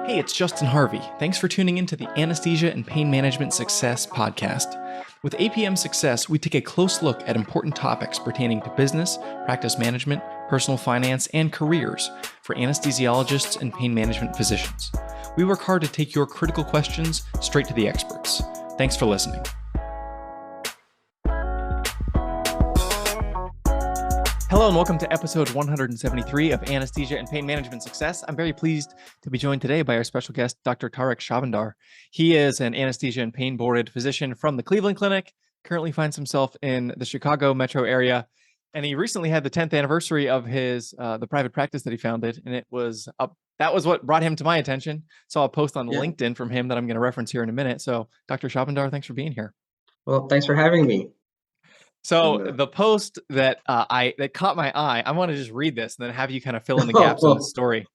Hey, it's Justin Harvey. Thanks for tuning into the Anesthesia and Pain Management Success podcast. With APM Success, we take a close look at important topics pertaining to business, practice management, personal finance, and careers for anesthesiologists and pain management physicians. We work hard to take your critical questions straight to the experts. Thanks for listening. Hello and welcome to episode 173 of Anesthesia and Pain Management Success. I'm very pleased to be joined today by our special guest, Dr. Tarek Shahbandar. He is an anesthesia and pain boarded physician from the Cleveland Clinic, currently finds himself in the Chicago metro area, and he recently had the 10th anniversary of his the private practice that he founded, and that was what brought him to my attention. Saw a post on LinkedIn from him that I'm going to reference here in a minute. So, Dr. Shahbandar, thanks for being here. Well, thanks for having me. So the post that that caught my eye, I want to just read this and then have you kind of fill in the gaps in the story.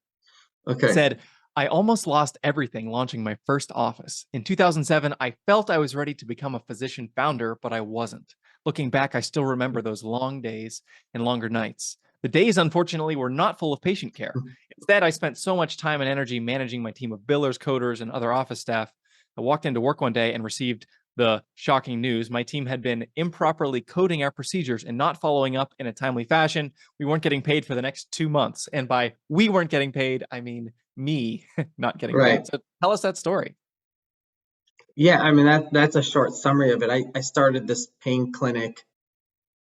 Okay. It said, I almost lost everything launching my first office. In 2007, I felt I was ready to become a physician founder, but I wasn't. Looking back, I still remember those long days and longer nights. The days, unfortunately, were not full of patient care. Instead, I spent so much time and energy managing my team of billers, coders, and other office staff. I walked into work one day and received the shocking news. My team had been improperly coding our procedures and not following up in a timely fashion. We weren't getting paid for the next 2 months. And by we weren't getting paid, I mean me not getting paid. So tell us that story. Yeah, I mean, that's a short summary of it. I started this pain clinic.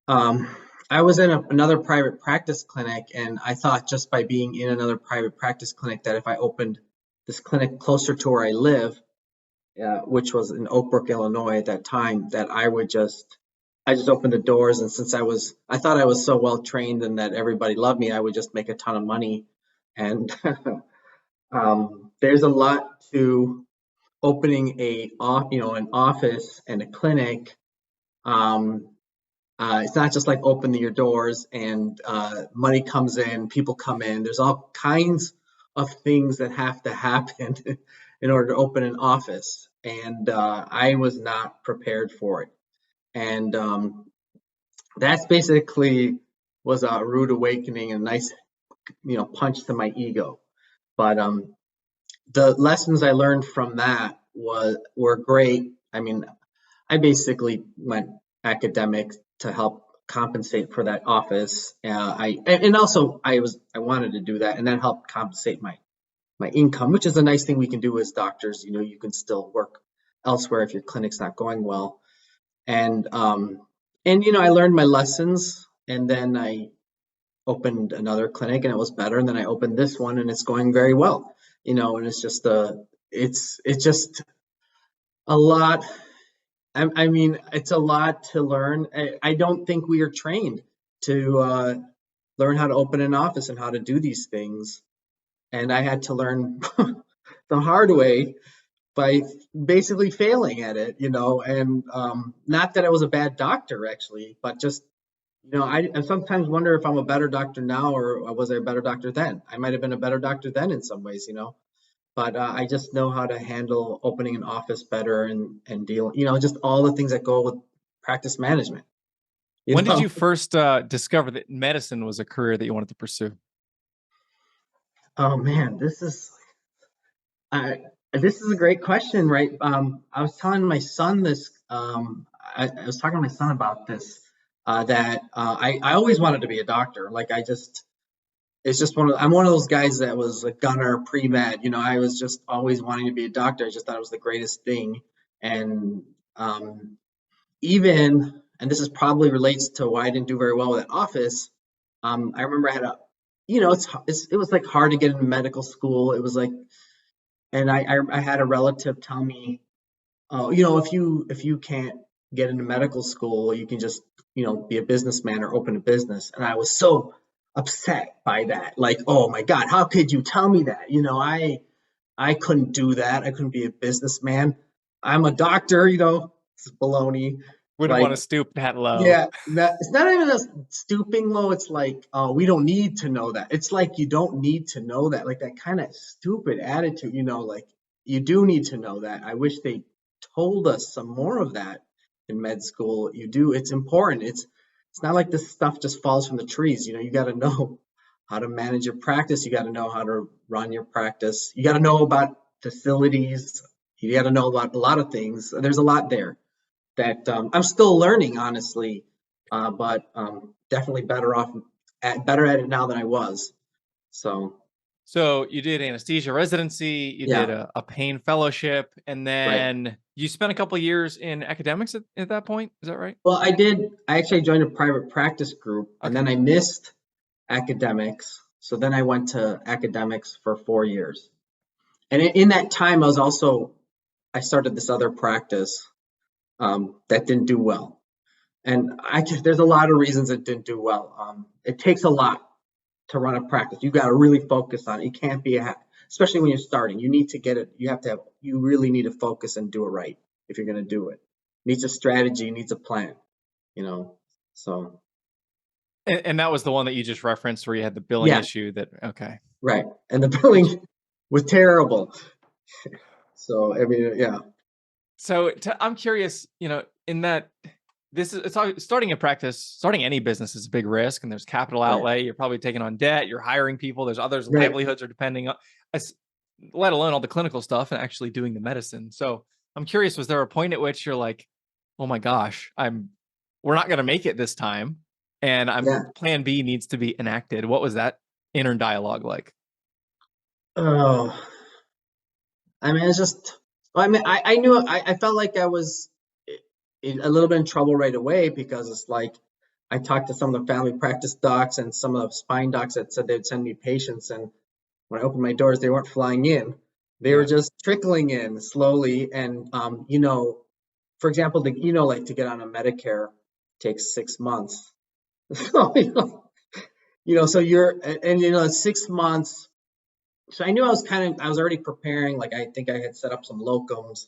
I was in another private practice clinic, and I thought just by being in another private practice clinic that if I opened this clinic closer to where I live, which was in Oak Brook, Illinois at that time, that I just opened the doors. And since I thought I was so well trained and that everybody loved me, I would just make a ton of money. And there's a lot to opening an office and a clinic. It's not just like opening your doors and money comes in, people come in. There's all kinds of things that have to happen in order to open an office. And I was not prepared for it. And that's basically was a rude awakening and a nice, punch to my ego. But the lessons I learned from that were great. I mean, I basically went academic to help compensate for that office. I wanted to do that, and that helped compensate my income, which is a nice thing we can do as doctors. You can still work elsewhere if your clinic's not going well. And I learned my lessons, and then I opened another clinic and it was better. And then I opened this one and it's going very well, and it's just a lot. I mean, it's a lot to learn. I don't think we are trained to learn how to open an office and how to do these things. And I had to learn the hard way by basically failing at it, and not that I was a bad doctor actually, but just, I sometimes wonder if I'm a better doctor now or was I a better doctor then? I might have been a better doctor then in some ways, but I just know how to handle opening an office better and deal, just all the things that go with practice management. When did you first discover that medicine was a career that you wanted to pursue? Oh man, this is a great question, right? I was telling my son this. I was talking to my son about this. That I always wanted to be a doctor. Like it's just I'm one of those guys that was a gunner pre-med. I was just always wanting to be a doctor. I just thought it was the greatest thing. And and this is probably relates to why I didn't do very well with that office. I remember I had it was like hard to get into medical school. It was like, and I had a relative tell me, oh, if you can't get into medical school, you can just, be a businessman or open a business. And I was so upset by that. Like, oh my God, how could you tell me that? I couldn't do that. I couldn't be a businessman. I'm a doctor, it's baloney. Wouldn't want to stoop that low. Yeah, it's not even a stooping low. It's like, oh, we don't need to know that. It's like you don't need to know that. Like that kind of stupid attitude, like you do need to know that. I wish they told us some more of that in med school. You do. It's important. It's not like this stuff just falls from the trees. You got to know how to manage your practice. You got to know how to run your practice. You got to know about facilities. You got to know about a lot of things. There's a lot there that I'm still learning, honestly, but definitely better at it now than I was. So So you did anesthesia residency, you did yeah, a pain fellowship, and right. then you spent a couple of years in academics at that point. Is that right? Well, I did. I actually joined a private practice group, and Okay. then I missed academics. So then I went to academics for 4 years. And in that time, I started this other practice that didn't do well. And there's a lot of reasons it didn't do well. It takes a lot to run a practice. You got to really focus on it. You can't be especially when you're starting. You need to get it. You really need to focus and do it right if you're going to do it. Needs a strategy, needs a plan, you know. So And that was the one that you just referenced where you had the billing yeah, issue that okay. right. And the Did you, billing was terrible. So I mean, yeah, so I'm curious, in that starting a practice, starting any business is a big risk, and there's capital right, outlay. You're probably taking on debt. You're hiring people. There's others' right. livelihoods are depending on, as- let alone all the clinical stuff and actually doing the medicine. So I'm curious, was there a point at which you're like, oh my gosh, we're not going to make it this time, and Yeah. plan B needs to be enacted. What was that inner dialogue like? Oh, I mean, it's just. Well, I mean, I knew I felt like I was a little bit in trouble right away because it's like I talked to some of the family practice docs and some of the spine docs that said they'd send me patients, and when I opened my doors, they weren't flying in. They were Yeah. just trickling in slowly. And for example, like to get on a Medicare takes 6 months. So, so it's 6 months. So I knew I was already preparing. Like I think I had set up some locums.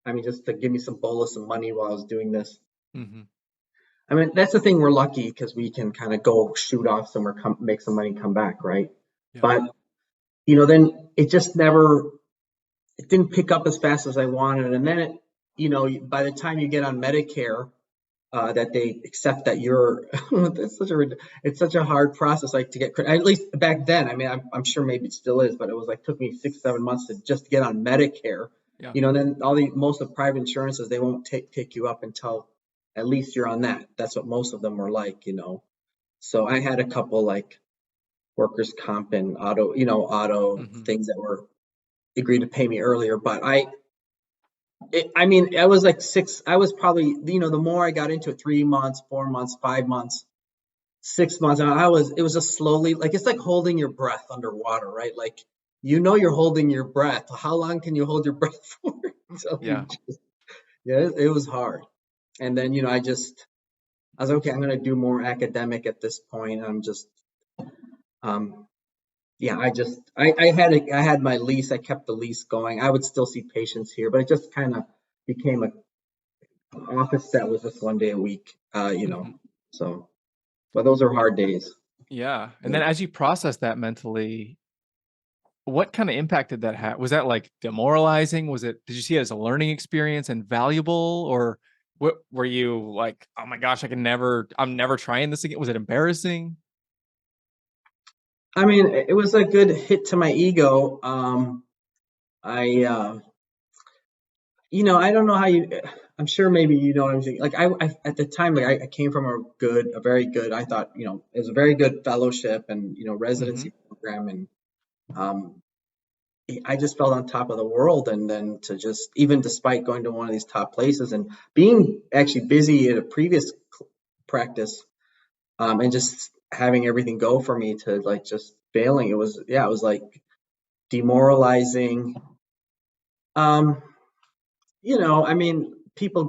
I mean, just to give me some bolus of money while I was doing this. Hmm. I mean, that's the thing. We're lucky because we can kind of go shoot off somewhere, make some money, come back, right? Yeah. But then it just never, it didn't pick up as fast as I wanted. And then by the time you get on Medicare, that they accept that you're, it's such a hard process, like to get credit. At least back then. I mean, I'm sure maybe it still is, but it was like took me 6, 7 months to just get on Medicare. Yeah. And then most of the private insurances, they won't pick you up until at least you're on that. That's what most of them were like. So I had a couple like workers' comp and auto Hmm. things that were agreed to pay me earlier. But I mean, I was like I was probably, the more I got into it, 3 months, 4 months, 5 months, 6 months, it was just slowly, like, it's like holding your breath underwater, right? Like, you're holding your breath. How long can you hold your breath for? So Yeah. yeah, it was hard. And then, I was okay, I'm going to do more academic at this point. I'm just, um, yeah, I had my lease. I kept the lease going. I would still see patients here, but it just kind of became a office that was just 1 day a week, Hmm. so, but those are hard days. Yeah. And Yeah. then as you process that mentally, what kind of impact did that have? Was that like demoralizing? Did you see it as a learning experience and valuable? Or what were you like, oh my gosh, I'm never trying this again? Was it embarrassing? I mean, it was a good hit to my ego. I, I don't know how I'm sure maybe you know what I'm saying. Like at the time, like I came from a very good, I thought, it was a very good fellowship and, Hmm. residency program. And, um, I just felt on top of the world. And then to just, even despite going to one of these top places and being actually busy at a previous practice, and just having everything go for me to like just failing, it was like demoralizing. Um, I mean,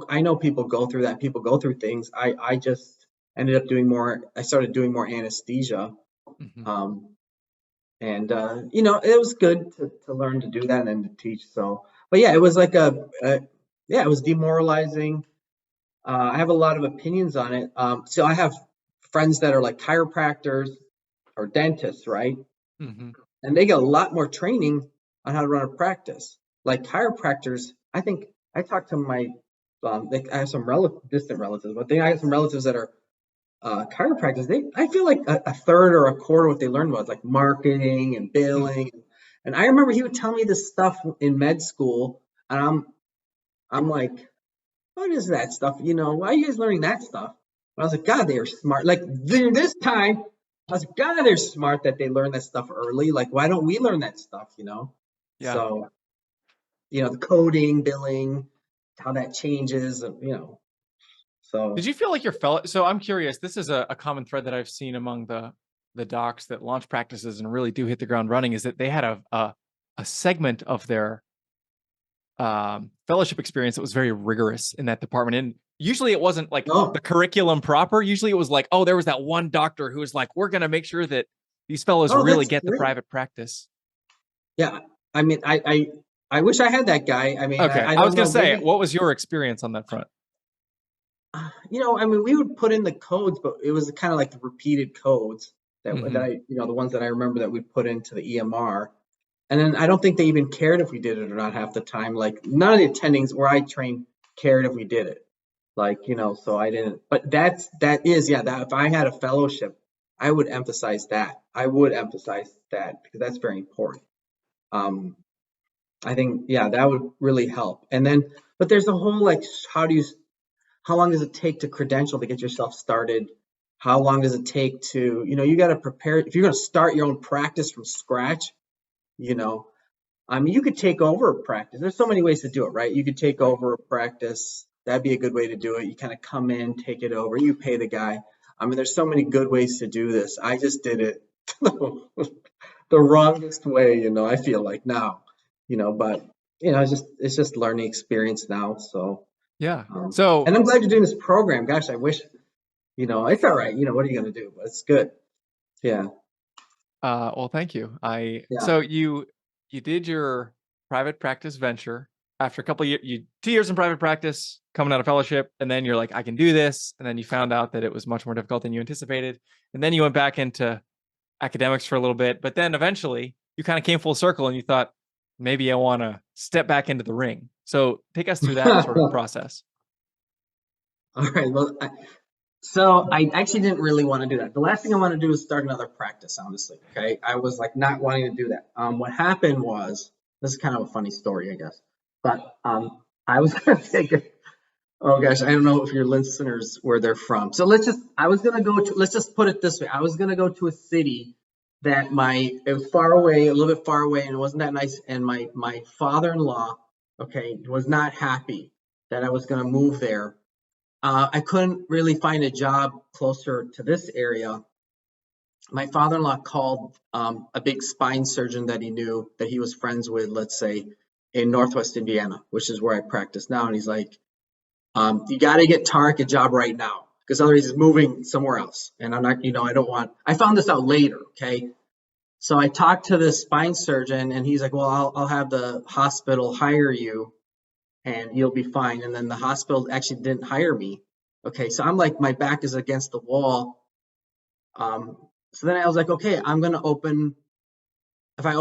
I know people go through that. People go through things. I just ended up I started doing more anesthesia. Hmm. Um, and, it was good to learn to do that and to teach. So, but yeah, it was like yeah, it was demoralizing. I have a lot of opinions on it. So I have friends that are like chiropractors or dentists, right? Hmm. And they get a lot more training on how to run a practice. Like chiropractors, I think I talked to I have some distant relatives, but I have some relatives that are chiropractors, I feel like a third or a quarter of what they learned was like marketing and Hmm. billing. And I remember he would tell me this stuff in med school, and I'm like, what is that stuff? Why are you guys learning that stuff? And I was like, God, they are smart. Like during this time, I was like, God, they're smart that they learn that stuff early. Like, why don't we learn that stuff? Yeah. So, the coding, billing, how that changes. Did So, you feel like your fellow? So I'm curious. This is a common thread that I've seen among the docs that launch practices and really do hit the ground running. Is that they had a segment of their fellowship experience that was very rigorous in that department. And usually it wasn't like the oh, curriculum proper. Usually it was like, oh, there was that one doctor who was like, we're going to make sure that these fellows oh, really that's get the great. private practice. Yeah. I mean, I wish I had that guy. I mean, Okay. I I was don't going know. to say, Maybe, what was your experience on that front? I mean, we would put in the codes, but it was kind of like the repeated codes that Hmm. the ones that I remember that we put into the EMR. And then I don't think they even cared if we did it or not half the time. Like none of the attendings where I trained cared if we did it. Like, so I didn't. But that is, yeah, that if I had a fellowship, I would emphasize that. I would emphasize that because that's very important. Um, I think, yeah, that would really help. And then, but there's a whole like, how long does it take to credential to get yourself started? How long does it take to, you got to prepare if you're going to start your own practice from scratch, you know, I mean, you could take over a practice. There's so many ways to do it, right? You could take Right. over a practice. That'd be a good way to do it. You kind of come in, take it over, you pay the guy. I mean, there's so many good ways to do this. I just did it the wrongest way, I feel like now, but it's just learning experience now. So, Yeah. and So, I'm glad you're doing this program. Gosh, I wish, it's all right. What are you going to do? But it's good. Yeah. well, thank you. Yeah. So you did your private practice venture after a couple of years, 2 years in private practice, coming out of fellowship, and then you're like, I can do this. And then you found out that it was much more difficult than you anticipated. And then you went back into academics for a little bit, but then eventually you kind of came full circle and you thought, maybe I want to step back into the ring. So take us through that sort of process. All right. Well, so I actually didn't really want to do that. The last thing I want to do is start another practice, honestly. Okay. I was like not wanting to do that. What happened was, this is kind of a funny story, I guess. But I was gonna take it. Oh gosh, I don't know if your listeners where they're from. So I was gonna go to, let's just put it this way. I was gonna go to a city that it was far away, a little bit far away, and it wasn't that nice. And my father-in-law, okay, was not happy that I was gonna move there. I couldn't really find a job closer to this area. My father-in-law called a big spine surgeon that he knew, that he was friends with, let's say, in Northwest Indiana, which is where I practice now. And he's like, you got to get Tarek a job right now because otherwise he's moving somewhere else. And I'm not, I found this out later. Okay. So I talked to this spine surgeon and he's like, well, I'll have the hospital hire you and you'll be fine. And then the hospital actually didn't hire me. Okay. So I'm like, my back is against the wall. So then I was like, okay, I'm going to open, if I,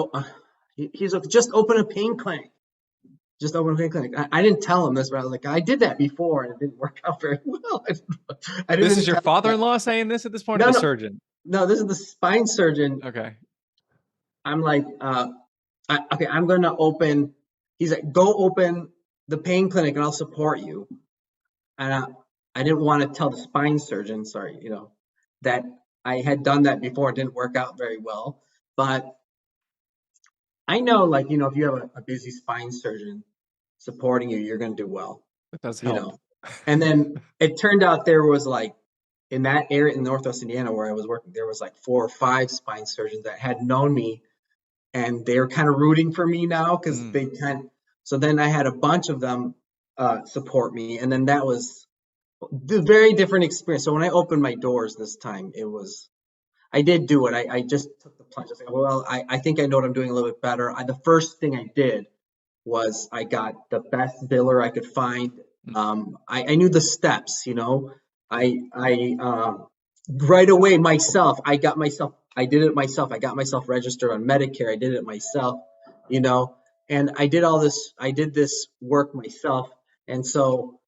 he's like, just open a pain clinic. Just open a pain clinic. I didn't tell him this, but I was like, I did that before and it didn't work out very well. I This didn't is your tell him that. father-in-law saying this at this point, or No, the no, surgeon? no, this is the spine surgeon. Okay. I'm like, okay, I'm going to open, he's like, go open the pain clinic and I'll support you. And I didn't want to tell the spine surgeon, sorry, that I had done that before. It didn't work out very well. But I know, like, if you have a busy spine surgeon supporting you, you're going to do well, That does you help. know. And then it turned out there was like, in that area in Northwest Indiana where I was working, there was like 4 or 5 spine surgeons that had known me and they're kind of rooting for me now because Mm. so then I had a bunch of them support me. And then that was the very different experience. So when I opened my doors this time, I did do it. I just took the plunge. I was like, well, I think I know what I'm doing a little bit better. The first thing I did was I got the best biller I could find. Mm. I knew the steps. I right away myself. I did it myself. I got myself registered on Medicare. I did it myself. You know, and I did all this. I did this work myself, and so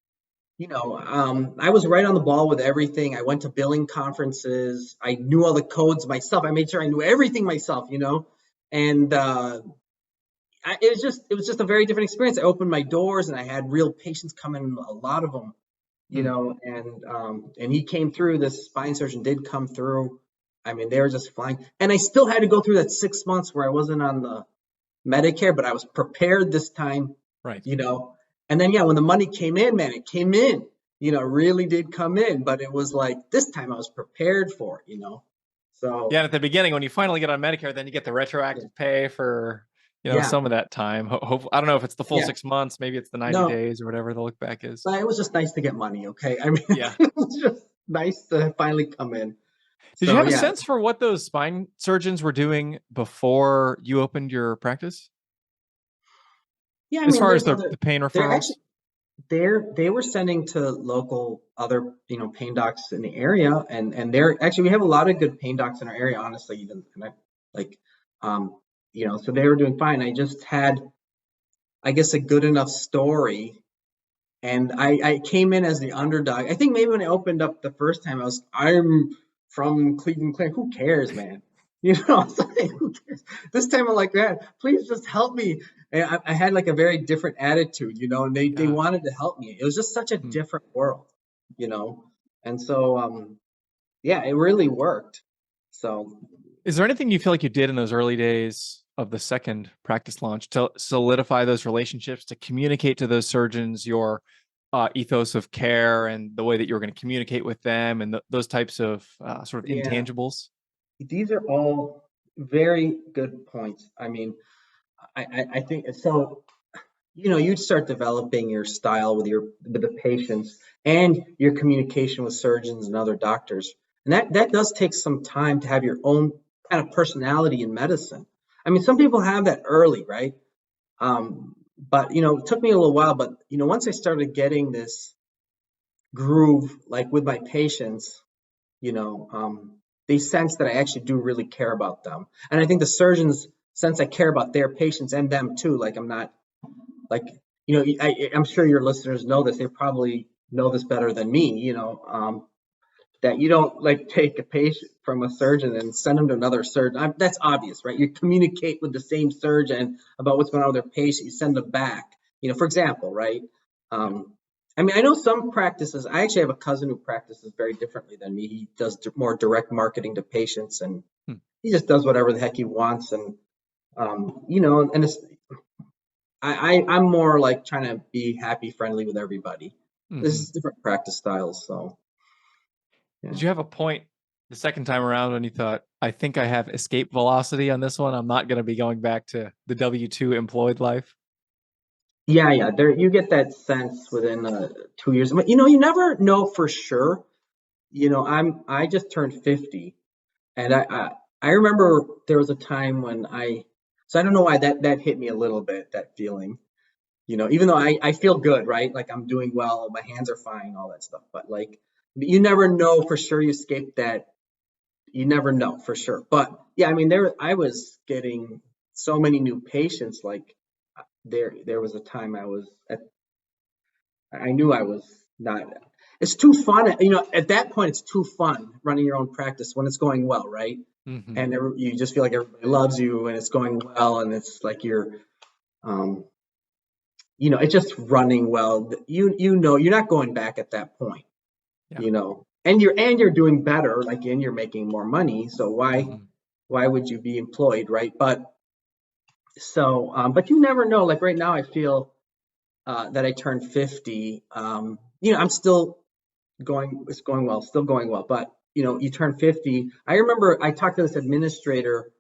I was right on the ball with everything. I went to billing conferences. I knew all the codes myself. I made sure I knew everything myself. And it was just a very different experience. I opened my doors and I had real patients come in, a lot of them, Hmm. and he came through. This spine surgeon did come through. I mean, they were just flying. And I still had to go through that 6 months where I wasn't on the Medicare, but I was prepared this time, Right. you know. And then, yeah, when the money came in, man, it came in, really did come in. But it was like this time I was prepared for it. Yeah, So, and at the beginning, when you finally get on Medicare, then you get the yeah, retroactive pay for, yeah, some of that time. I don't know if it's the full yeah. 6 months, maybe it's the 90 No, days or whatever the look back is. but it was just nice to get money. Okay, I mean, Yeah. it was just nice to finally come in. Did you So, have a yeah, sense for what those spine surgeons were doing before you opened your practice? yeah. I As mean, far as the pain they're actually referrals? they were sending to local other pain docs in the area, and they're actually, we have a lot of good pain docs in our area, honestly. Even, and I like um so they were doing fine. I just had, I guess, a good enough story, and I came in as the underdog. I think maybe when I opened up the first time, I'm from Cleveland Clinic. Who cares, man? It's like, who cares? This time I'm like, man, please just help me. And I had like a very different attitude, and they Yeah. wanted to help me. It was just such a Hmm. different world, you know. And so, yeah, it really worked. So, Is there anything you feel like you did in those early days of the second practice launch to solidify those relationships, to communicate to those surgeons your ethos of care and the way that you're going to communicate with them and those types of sort of yeah, intangibles? these are all very good points. I mean, I think so. You'd start developing your style with the patients and your communication with surgeons and other doctors. And that does take some time to have your own kind of personality in medicine. I mean, some people have that early, right? But it took me a little while, but once I started getting this groove, like with my patients, you know, um, they sense that I actually do really care about them. And I think the surgeons sense I care about their patients and them too. Like, I'm not like, I'm sure your listeners know this. They probably know this better than me. That you don't like take a patient from a surgeon and send them to another surgeon. That's obvious, right? You communicate with the same surgeon about what's going on with their patient. You send them back. For example, right? Yeah. Um, I mean, I know some practices. I actually have a cousin who practices very differently than me. He does more direct marketing to patients, and Hmm. he just does whatever the heck he wants. And and I'm more like trying to be happy, friendly with everybody. This Hmm. is different practice styles, so yeah. Did you have a point the second time around when you thought, I think I have escape velocity on this one? I'm not going to be going back to the W-2 employed life? Yeah, yeah. There, you get that sense within 2 years. But you never know for sure. I just turned 50, and I remember there was a time when so I don't know why that hit me a little bit, that feeling. Even though I feel good, right? Like I'm doing well, my hands are fine, all that stuff. But like, you never know for sure. You escape that. You never know for sure. But yeah, I mean, I was getting so many new patients. Like, there was a time I knew I was not. It's too fun. At that point, it's too fun running your own practice when it's going well, right? Hmm. And you just feel like everybody loves you and it's going well, and it's like um, it's just running well. You're not going back at that point, Yeah. and you're doing better, like, and you're making more money. So Hmm. why would you be employed, right? But you never know. Like right now, I feel that I turned 50. I'm still it's going well, still going well. But you turn 50. I remember I talked to this administrator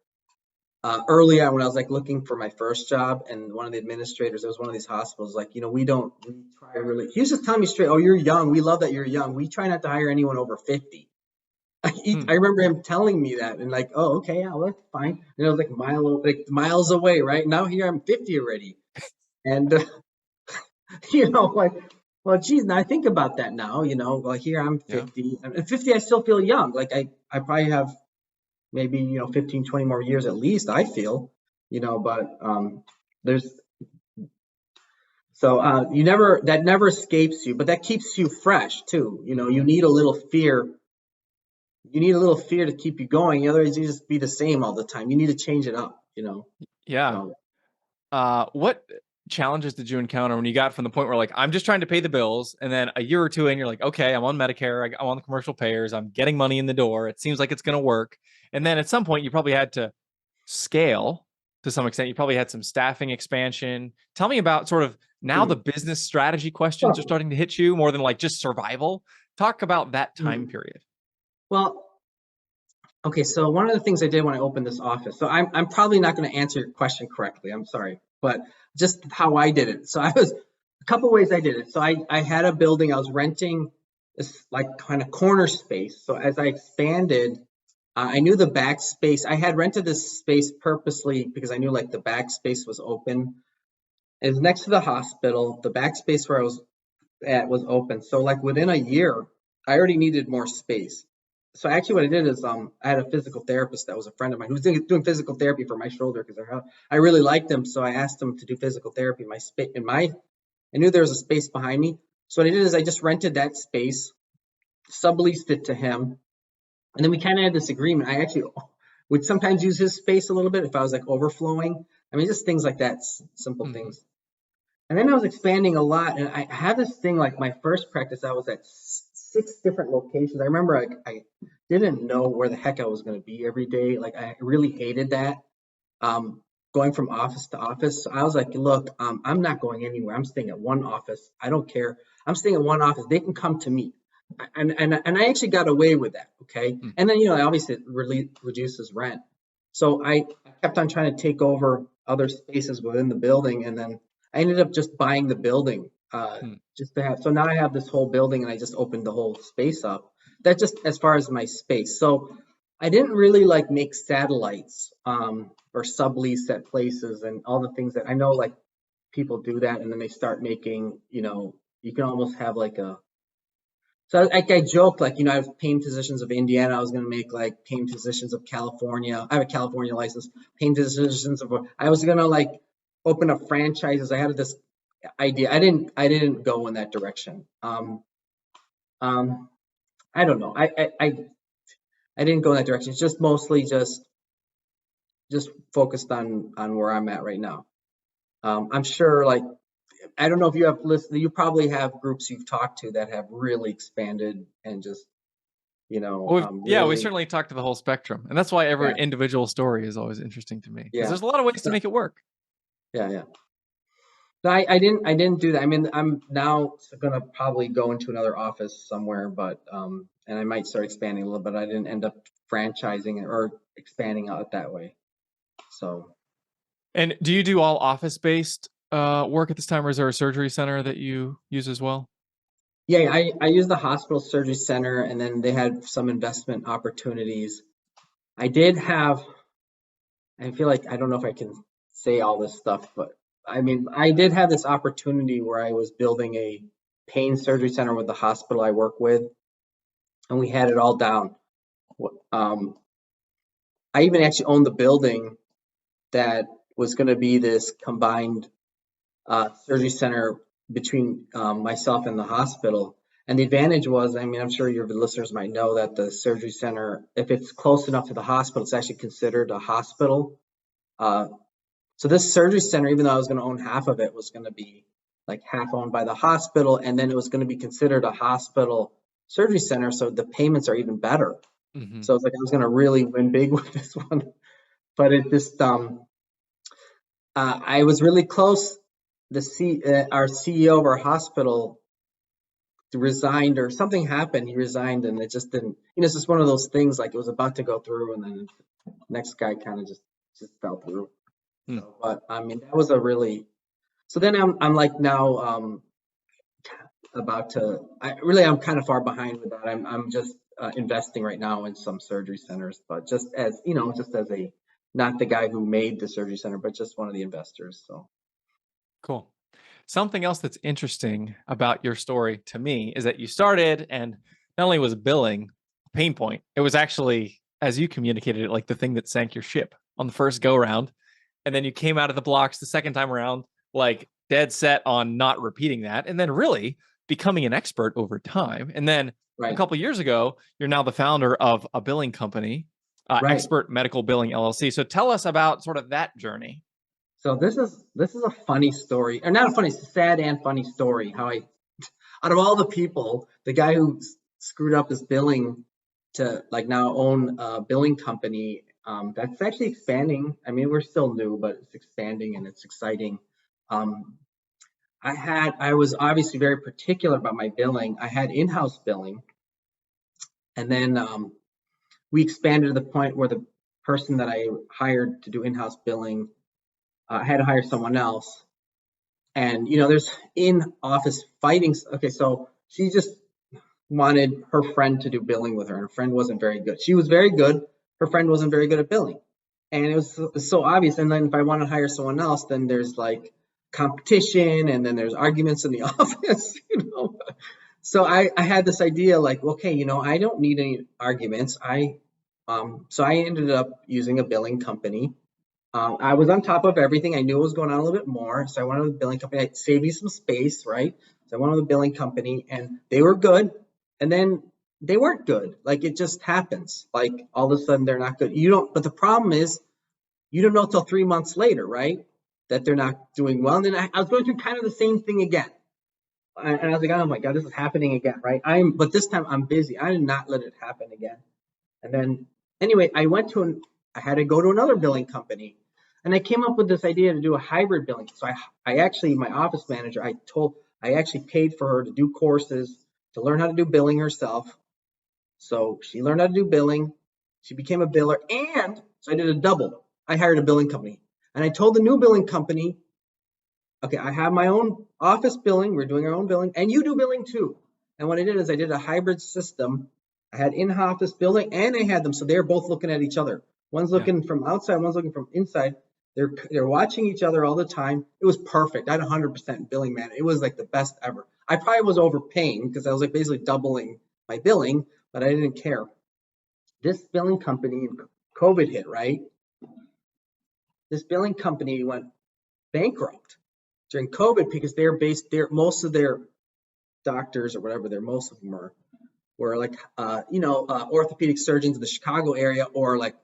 early on when I was like looking for my first job, and one of the administrators, it was one of these hospitals, like, we try really. He was just telling me straight, "Oh, you're young. We love that you're young. We try not to hire anyone over 50." Hmm. I remember him telling me that, and like, oh, okay, yeah, well, that's fine. And it was like miles away, right? Now here I'm 50 already, and like, well, geez, now I think about that now. Well, here I'm Yeah. 50. At 50, I still feel young. Like I probably have maybe 15, 20 more years at least. I feel, but there's So that never escapes you, but that keeps you fresh too. You Mhm. need a little fear. You need a little fear to keep you going. Otherwise, you just be the same all the time. You need to change it up. Yeah. So What challenges did you encounter when you got from the point where like I'm just trying to pay the bills, and then a year or two in, you're like, okay, I'm on Medicare, I'm on the commercial payers, I'm getting money in the door, it seems like it's going to work, and then at some point you probably had to scale to some extent. You probably had some staffing expansion. Tell me about sort of now the mm, business strategy questions are starting to hit you more than like just survival. Talk about that time mm. period. Well, okay. So one of the things I did when I opened this office. So I'm probably not going to answer your question correctly. I'm sorry, but just how I did it. So I was a couple ways I did it. So I had a building. I was renting this like kind of corner space. So as I expanded, I knew the back space. I had rented this space purposely because I knew like the back space was open. It was next to the hospital. The back space where I was at was open. So like within a year, I already needed more space. So actually, what I did is I had a physical therapist that was a friend of mine who was doing physical therapy for my shoulder because I really liked him. So I asked him to do physical therapy in my space. I knew there was a space behind me. So what I did is I just rented that space, subleased it to him, and then we kind of had this agreement. I actually would sometimes use his space a little bit if I was like overflowing. I mean, just things like that, simple Hmm. things. And then I was expanding a lot, and I had this thing like my first practice. I was at six different locations. I remember I didn't know where the heck I was going to be every day. Like I really hated that, um, going from office to office. So I was like, look, I'm not going anywhere. I'm staying at one office. I don't care. I'm staying at one office. They can come to me. And I actually got away with that. Okay. Hmm. And then, obviously it really reduces rent. So I kept on trying to take over other spaces within the building. And then I ended up just buying the building, Hmm. just to have. So now I have this whole building and I just opened the whole space up. That just as far as my space. So I didn't really like make satellites, or sublease at places and all the things that I know like people do that and then they start making, you can almost have like a so like I joke like, I have pain physicians of Indiana. I was gonna make like pain physicians of California. I have a California license. Pain physicians of I was gonna like open up franchises. I had this idea. I didn't go in that direction. Um I don't know. I didn't go in that direction. It's just mostly just focused on where I'm at right now. I'm sure, like, I don't know if you have listened. You probably have groups you've talked to that have really expanded and just, Well, yeah, we really, certainly talked to the whole spectrum, and that's why every yeah, individual story is always interesting to me because yeah, there's a lot of ways to make it work. yeah, yeah. No, I didn't do that. I mean, I'm now gonna probably go into another office somewhere, but and I might start expanding a little bit. I didn't end up franchising it or expanding out that way. So And do you do all office based work at this time, or is there a surgery center that you use as well? yeah, I use the hospital surgery center, and then they had some investment opportunities. I did have I feel like I don't know if I can say all this stuff, but I mean, I did have this opportunity where I was building a pain surgery center with the hospital I work with, and we had it all down. Um, I even actually owned the building that was going to be this combined surgery center between myself and the hospital. And the advantage was, I mean, I'm sure your listeners might know that the surgery center, if it's close enough to the hospital, it's actually considered a hospital. Uh, So this surgery center, even though I was going to own half of it, was going to be like half owned by the hospital, and then it was going to be considered a hospital surgery center. So the payments are even better. Hmm. So it's like I was going to really win big with this one, but it just I was really close. Our CEO of our hospital resigned or something happened. He resigned, and it just didn't. It's just one of those things. Like it was about to go through, and then the next guy kind of just fell through. So, but I mean, that was a really so then I'm like now about to I'm kind of far behind with that. I'm just investing right now in some surgery centers, but just as just as a not the guy who made the surgery center, but just one of the investors. So Cool. Something else that's interesting about your story to me is that you started, and not only was billing a pain point, it was actually, as you communicated it, like the thing that sank your ship on the first go round. And then you came out of the blocks the second time around, like dead set on not repeating that, and then really becoming an expert over time. And then a Right. couple years ago, you're now the founder of a billing company, Right. Expert Medical Billing LLC. So tell us about sort of that journey. So this is a funny story, or not a funny, it's a sad and funny story. How I, out of all the people, the guy who screwed up his billing to like now own a billing company, that's actually expanding. I mean, we're still new, but it's expanding and it's exciting. Um, I was obviously very particular about my billing. I had in-house billing, and then we expanded to the point where the person that I hired to do in-house billing had to hire someone else. And there's in-office fighting. Okay, so she just wanted her friend to do billing with her, and her friend wasn't very good. She was very good. Her friend wasn't very good at billing, and it was so obvious. And then if I want to hire someone else, then there's like competition, and then there's arguments in the office. So I had this idea like, okay, I don't need any arguments. So I ended up using a billing company. I was on top of everything. I knew what was going on a little bit more. So I went with a billing company. It saved me some space, right? So I went with a billing company and they were good. And then they weren't good. Like it just happens. Like all of a sudden they're not good. But the problem is you don't know till 3 months later, right? That they're not doing well. And then I was going through kind of the same thing again. And I was like, oh my God, this is happening again, right? But this time I'm busy. I did not let it happen again. And then anyway, I had to go to another billing company. And I came up with this idea to do a hybrid billing. So I actually, my office manager, I actually paid for her to do courses to learn how to do billing herself. So she learned how to do billing. She became a biller. And so I did a double. I hired a billing company. And I told the new billing company, okay, I have my own office billing. We're doing our own billing, and you do billing too. And what I did is I did a hybrid system. I had in-office billing, and I had them, so they're both looking at each other. One's Yeah. looking from outside, one's looking from inside. They're watching each other all the time. It was perfect. I had 100% billing, man. It was like the best ever. I probably was overpaying because I was like basically doubling my billing, but I didn't care. This billing company, COVID hit, right? This billing company went bankrupt during COVID because most of their doctors or whatever most of them were like orthopedic surgeons in the Chicago area or like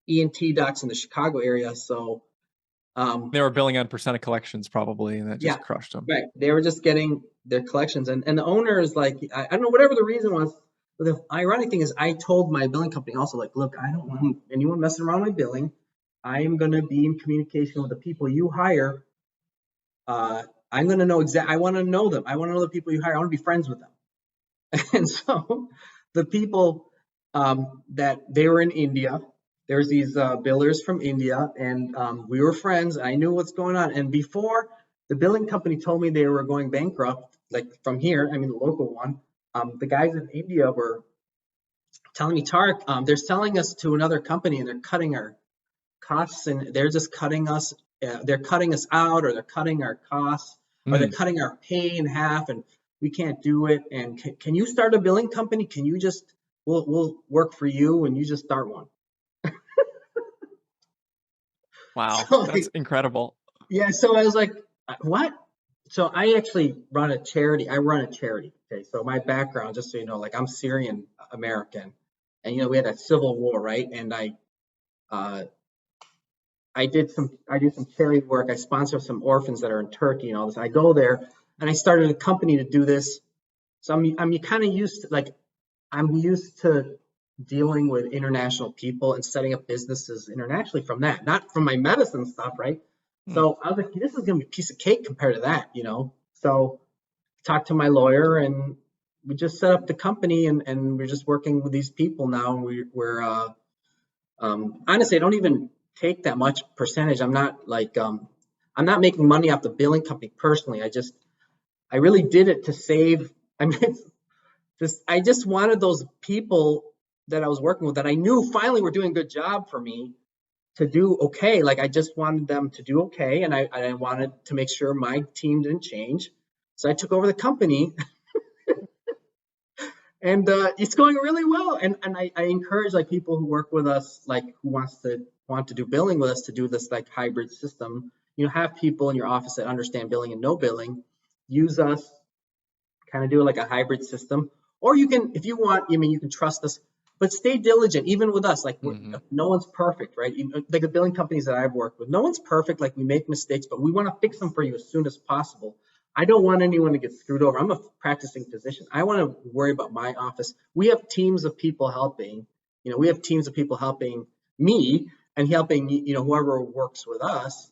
ENT docs in the Chicago area. So They were billing on percent of collections probably, and that yeah, just crushed them. right. They were just getting their collections, and the owner is like, I don't know, whatever the reason was. But the ironic thing is, I told my billing company also, like, look, I don't want anyone messing around my billing. I am going to be in communication with the people you hire. I'm going to know I want to know them. I want to know the people you hire. I want to be friends with them. And so the people that they were in India, there's these billers from India, and we were friends. I knew what's going on. And before the billing company told me they were going bankrupt, like from here, I mean the local one, the guys in India were telling me, Tarek, they're selling us to another company and they're cutting our costs, and they're just cutting us. They're cutting us out, or they're cutting our costs, or they're Mm. cutting our pay in half, and we can't do it. And can you start a billing company? Can you just we'll work for you, and you just start one. Wow, So that's incredible. yeah, so I was like, what? So I actually run a charity. I run a charity. Okay, so my background, just so you know, like I'm Syrian American, and we had that civil war, right? And uh, I do some charity work. I sponsor some orphans that are in Turkey and all this. I go there and I started a company to do this. So I'm kind of used to like I'm used to dealing with international people and setting up businesses internationally from that, not from my medicine stuff, right? Mm. So I was like, this is gonna be a piece of cake compared to that. So talked to my lawyer and we just set up the company and we're just working with these people now. We're honestly, I don't even take that much percentage. I'm not making money off the billing company personally. I really did it to save. I mean, I just wanted those people that I was working with that I knew finally were doing a good job for me to do okay. Like I just wanted them to do okay, and I wanted to make sure my team didn't change. So I took over the company, and it's going really well. And I encourage like people who work with us, like who want to do billing with us, to do this like hybrid system. have people in your office that understand billing and no billing. Use us, kind of do like a hybrid system. Or you can, if you want, you can trust us, but stay diligent, even with us. Like, Hmm. no one's perfect, right? Like the billing companies that I've worked with, no one's perfect. Like, we make mistakes, but we want to fix them for you as soon as possible. I don't want anyone to get screwed over. I'm a practicing physician. I want to worry about my office. We have teams of people helping. We have teams of people helping me and helping whoever works with us.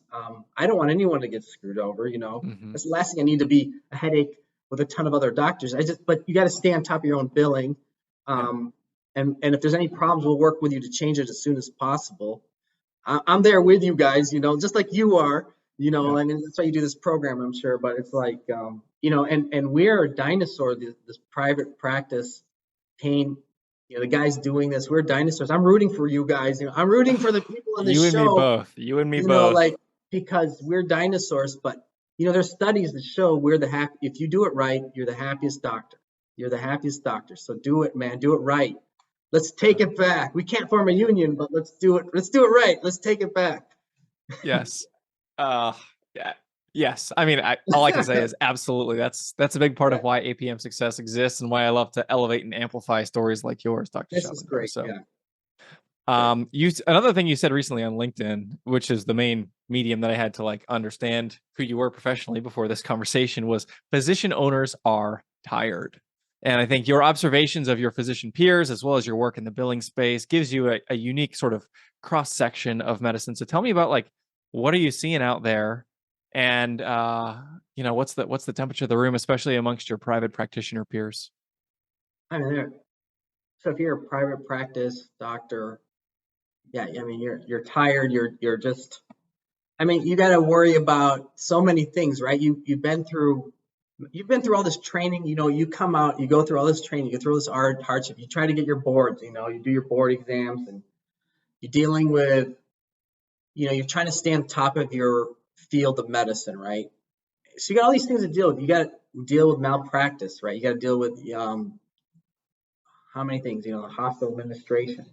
I don't want anyone to get screwed over. Hmm. That's the last thing I need to be a headache with a ton of other doctors. But you got to stay on top of your own billing. Yeah. Um, and if there's any problems, we'll work with you to change it as soon as possible. I'm there with you guys, just like you are, Yeah. and that's why you do this program, I'm sure. But it's like, and we're a dinosaur, this private practice pain. The guys doing this, we're dinosaurs. I'm rooting for you guys. I'm rooting for the people on this You and me show, both. You and me both. like, because we're dinosaurs. But there's studies that show we're the happy. If you do it right, you're the happiest doctor. You're the happiest doctor. So do it, man. Do it right. Let's take it back. We can't form a union, but let's do it. Let's do it right. Let's take it back. Yes. Uh, yeah. Yes. I mean, all I can say is absolutely. That's a big part Yeah, of why APM success exists and why I love to elevate and amplify stories like yours, Dr. this is Shahbandar. great. So, Yeah, great. another thing you said recently on LinkedIn, which is the main medium that I had to like understand who you were professionally before this conversation, was physician owners are tired. And I think your observations of your physician peers, as well as your work in the billing space, gives you a unique sort of cross section of medicine. So tell me about like what are you seeing out there, and what's the temperature of the room, especially amongst your private practitioner peers. I mean, so if you're a private practice doctor, yeah, I mean, you're tired. You're just. I mean, you got to worry about so many things, right? You've been through all this training. You come out, you go through all this training, you go through all this hardship. You try to get your boards. You do your board exams, and you're dealing with. You're trying to stay on top of your field of medicine, right? So you got all these things to deal with. You got to deal with malpractice, right? You got to deal with how many things? Hospital administration.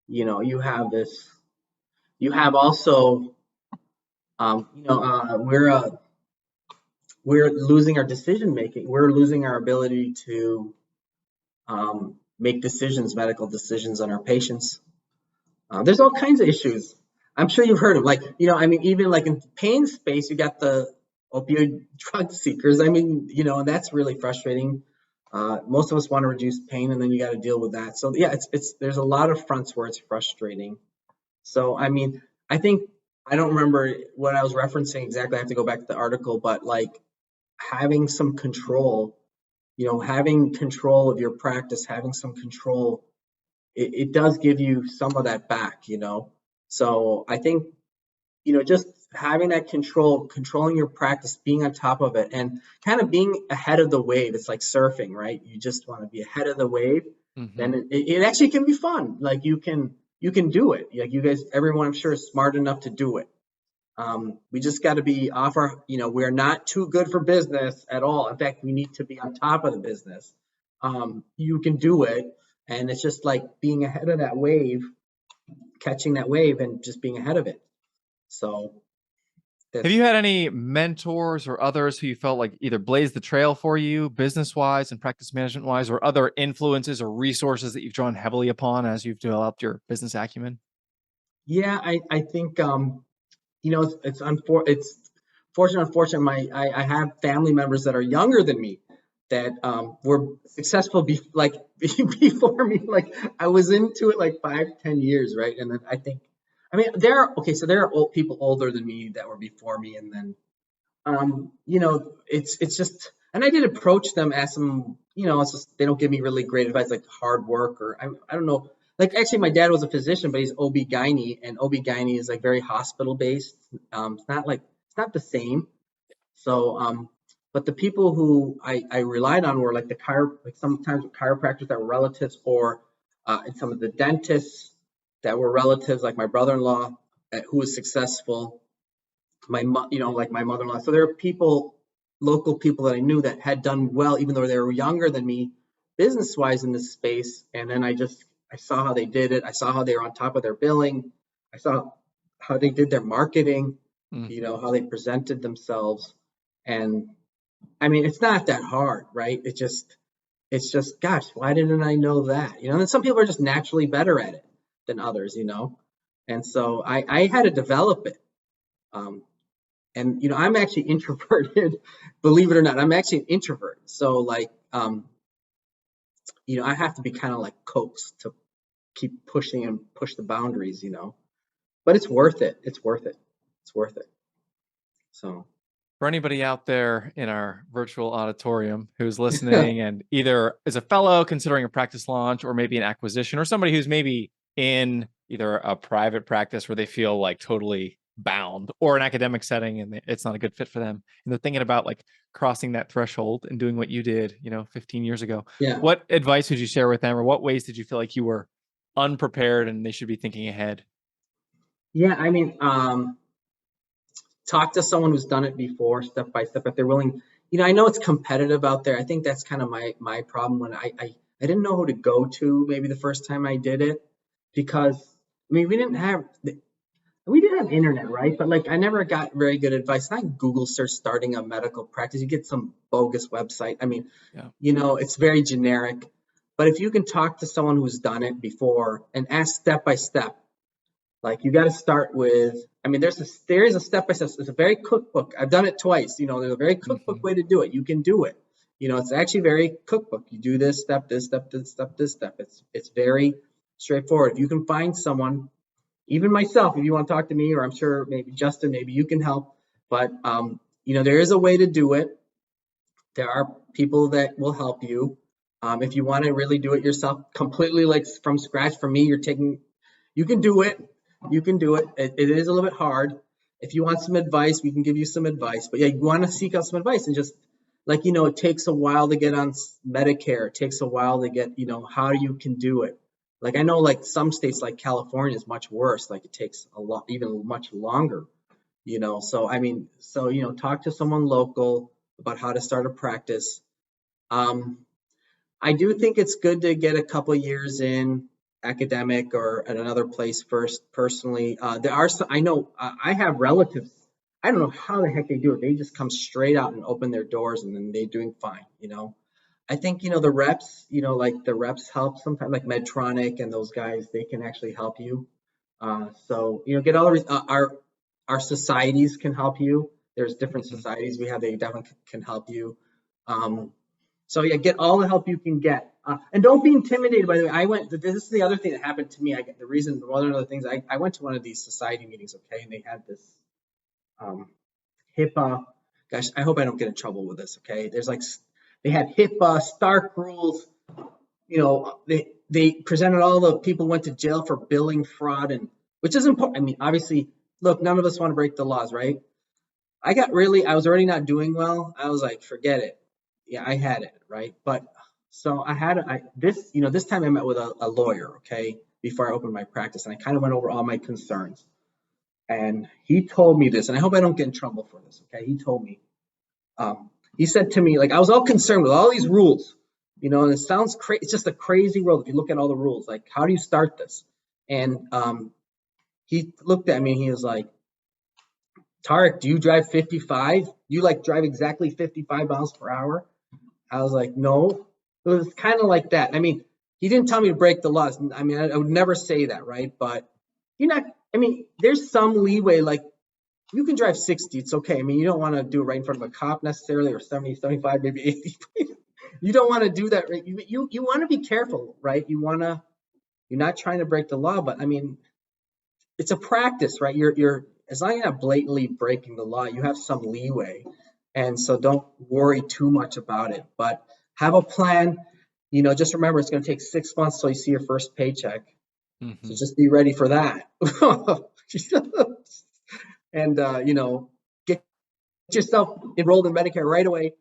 You have this. You have also, we're losing our decision making. We're losing our ability to make decisions, medical decisions on our patients. There's all kinds of issues. I'm sure you've heard of, like, I mean, even like in pain space, you got the opioid drug seekers. I mean, and that's really frustrating. Most of us want to reduce pain, and then you got to deal with that. So yeah, it's there's a lot of fronts where it's frustrating. So I mean, I think I don't remember what I was referencing exactly. I have to go back to the article, but like having some control, having control of your practice, having some control, it does give you some of that back. So I think, just having that control, controlling your practice, being on top of it, and kind of being ahead of the wave. It's like surfing, right? You just want to be ahead of the wave. Hmm. Then it actually can be fun. Like, you can do it. Like, you guys, everyone I'm sure is smart enough to do it. We just got to be off our, we're not too good for business at all. In fact, we need to be on top of the business. You can do it. And it's just like being ahead of that wave, catching that wave and just being ahead of it. So Have that's, you had any mentors or others who you felt like either blazed the trail for you, business wise and practice management wise, or other influences or resources that you've drawn heavily upon as you've developed your business acumen? yeah, I think, it's fortunate, unfortunate. I have family members that are younger than me that were successful like before me. Like, I was into it like 5, 10 years, right? And then I think, I mean, so there are old people older than me that were before me, and then it's just, and I did approach them, ask them, it's just they don't give me really great advice, like hard work, or I don't know. Like, actually, my dad was a physician, but he's OB-GYN, and OB-GYN is like very hospital based. It's not the same. So, but the people who I relied on were like like sometimes chiropractors that were relatives, or and some of the dentists that were relatives, like my brother-in-law, who was successful, like my mother-in-law. So there are people, local people that I knew that had done well, even though they were younger than me, business-wise in this space. And then I saw how they did it. I saw how they were on top of their billing. I saw how they did their marketing. Mhm. how they presented themselves. And I mean, it's not that hard, right? It's just, gosh, why didn't I know that? And then some people are just naturally better at it than others. And so I had to develop it. Um, and I'm actually introverted, believe it or not. I'm actually an introvert. So like, I have to be kind of like coaxed to keep pushing and push the boundaries. But it's worth it. It's worth it. It's worth it. So For anybody out there in our virtual auditorium who's listening and either is a fellow considering a practice launch or maybe an acquisition, or somebody who's maybe in either a private practice where they feel like totally bound, or an academic setting and it's not a good fit for them, and they're thinking about like crossing that threshold and doing what you did 15 years ago, yeah, what advice would you share with them, or what ways did you feel like you were unprepared and they should be thinking ahead? yeah. I mean, talk to someone who's done it before, step by step, if they're willing. I know it's competitive out there. I think that's kind of my problem when I didn't know who to go to maybe the first time I did it, because I mean we did have internet, right? But like I never got very good advice. And I Google search starting a medical practice. You get some bogus website. I mean, Yeah. it's very generic. But if you can talk to someone who's done it before and ask step by step, like you got to start with. I mean, there is a step by step. It's a very cookbook. I've done it twice. There's a very cookbook Hmm. way to do it. You can do it. It's actually very cookbook. You do this step, this step, this step, this step. It's very straightforward. If you can find someone, even myself, if you want to talk to me, or I'm sure maybe Justin, maybe you can help. But there is a way to do it. There are people that will help you. If you want to really do it yourself, completely like from scratch, for me, you can do it. You can do it. It is a little bit hard. If you want some advice, we can give you some advice. But yeah, you want to seek out some advice and just like, it takes a while to get on Medicare. It takes a while to get, how you can do it. Like I know like some states like California is much worse. Like it takes a lot, even much longer. So I mean, so talk to someone local about how to start a practice. Um, I do think it's good to get a couple years in academic or at another place first. Personally, there are some, I know I have relatives. I don't know how the heck they do it. They just come straight out and open their doors, and then they're doing fine. I think the reps, like the reps help sometimes, like Medtronic and those guys. They can actually help you. So get all the our societies can help you. There's different Hmm. societies we have. They definitely can help you. Um, so yeah, get all the help you can get, and don't be intimidated. By the way, I went. This is the other thing that happened to me. I get the reason. One of the things I went to one of these society meetings, okay, and they had this um, HIPAA. Gosh, I hope I don't get in trouble with this. Okay, there's like they had HIPAA, Stark rules. They presented all the people who went to jail for billing fraud, and which is important. I mean, obviously, look, none of us want to break the laws, right? I was already not doing well. I was like, forget it. Yeah, I had it, right? But so this time I met with a lawyer, okay, before I opened my practice, and I kind of went over all my concerns. And he told me this, and I hope I don't get in trouble for this, okay? He told me, he said to me, like, I was all concerned with all these rules, and it sounds crazy. It's just a crazy world if you look at all the rules. Like, how do you start this? And he looked at me and he was like, Tarek, do you drive 55? You like drive exactly 55 miles per hour? I was like, no. It was kind of like that. I mean, he didn't tell me to break the laws. I mean, I would never say that, right? But you're not, I mean, there's some leeway. Like, you can drive 60. It's okay. I mean, you don't want to do it right in front of a cop necessarily, or 70, 75, maybe 80. You don't want to do that, right? You want to be careful, right? You're not trying to break the law, but I mean, it's a practice, right? You're as long as you're not blatantly breaking the law, you have some leeway, and so don't worry too much about it. But have a plan. Just remember it's going to take 6 months till you see your first paycheck. So Hmm. just be ready for that. And get yourself enrolled in Medicare right away.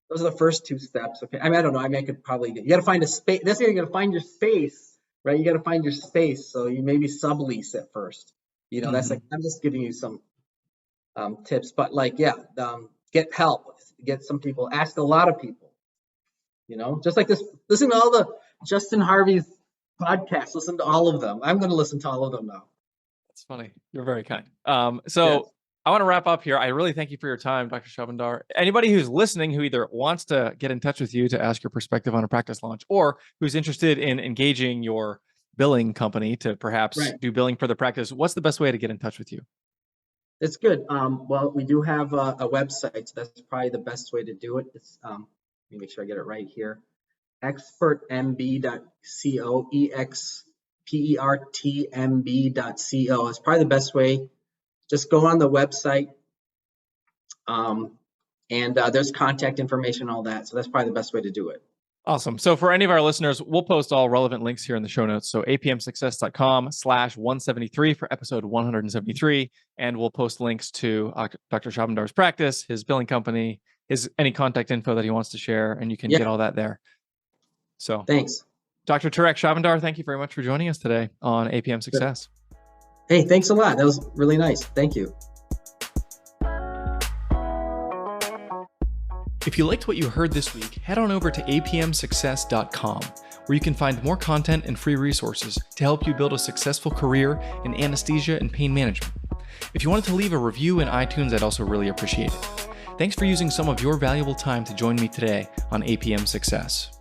Those are the first two steps. Okay. I mean, I don't know. I mean, I could probably you got to find a space. That's how you're going to find your space, right? You got to find your space. So you maybe sublease at first. That's like Hmm. I'm just giving you some tips, but like, yeah, get help, get some people, ask a lot of people. Just like this. Listen to all the Justin Harvey's podcasts. Listen to all of them. I'm going to listen to all of them now. That's funny. You're very kind. Yes. I want to wrap up here. I really thank you for your time, Dr. Shahbandar. Anybody who's listening who either wants to get in touch with you to ask your perspective on a practice launch, or who's interested in engaging your billing company to perhaps Right. do billing for the practice, what's the best way to get in touch with you? That's good. Well, we do have a website, so that's probably the best way to do it. It's let me make sure I get it right here. expertmb.co, expertmb.co. It's probably the best way. Just go on the website, and there's contact information, all that. So that's probably the best way to do it. Awesome. So for any of our listeners, we'll post all relevant links here in the show notes. So apmsuccess.com/173 for episode 173. And we'll post links to Dr. Shahbandar's practice, his billing company, his any contact info that he wants to share, and you can get all that there. So thanks. Dr. Tarek Shahbandar, thank you very much for joining us today on APM Success. Hey, thanks a lot. That was really nice. Thank you. If you liked what you heard this week, head on over to apmsuccess.com, where you can find more content and free resources to help you build a successful career in anesthesia and pain management. If you wanted to leave a review in iTunes, I'd also really appreciate it. Thanks for using some of your valuable time to join me today on APM Success.